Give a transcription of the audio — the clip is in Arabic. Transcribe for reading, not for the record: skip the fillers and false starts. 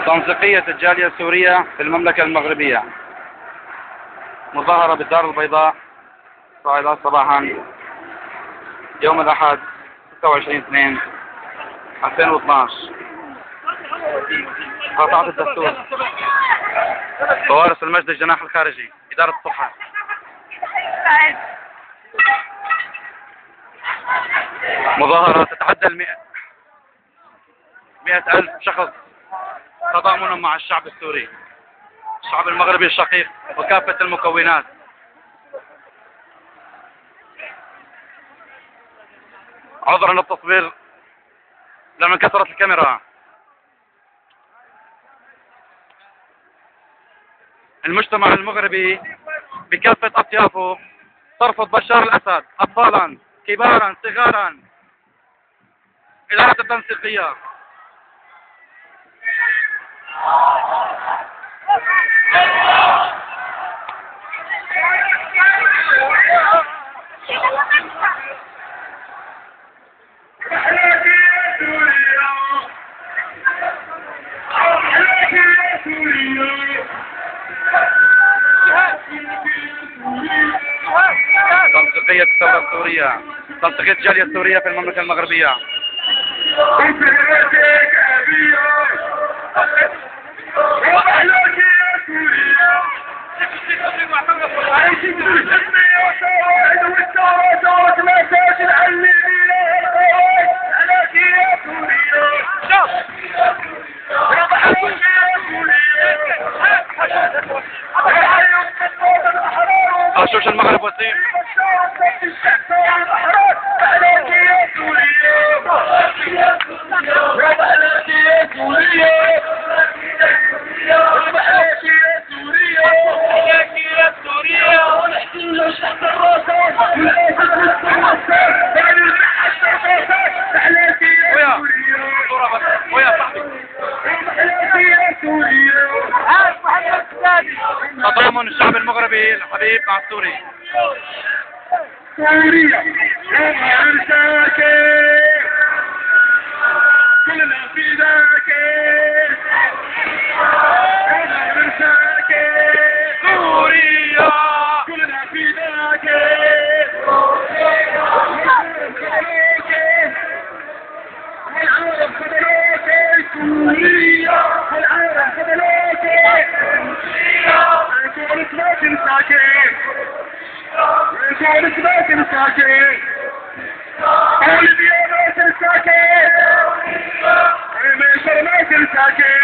تنسيقية الجالية السورية في المملكة المغربية. مظاهرة بالدار البيضاء صاعدة صباحا يوم الأحد 26/2/2012. قاطعة الدستور، فوارس المجد الجناح الخارجي، إدارة الصحة. مظاهرة تتعدى 100,000 شخص تضامنا مع الشعب السوري، الشعب المغربي الشقيق وكافة المكونات. عذرا للتصوير لما انكسرت الكاميرا. المجتمع المغربي بكافة أطيافه ترفض بشار الأسد، أطفالا كبارا صغارا. إدارة التنسيقية. تنسيقية الثورة السورية، تنسيقية الجالية السورية في المملكة المغربية. شوش المغرب وسيم. تضامن الشعب المغربي الحبيب مع السوري. سوريا يا ساكن كلنا في ذاك يا ساكن سوريا كلنا في ذاك العالم خذلوك سوريا العالم خذلوك كونك ما تنساكي كونك ما تنساكي قولي يا ما تنساكي ميسر ما تنساكي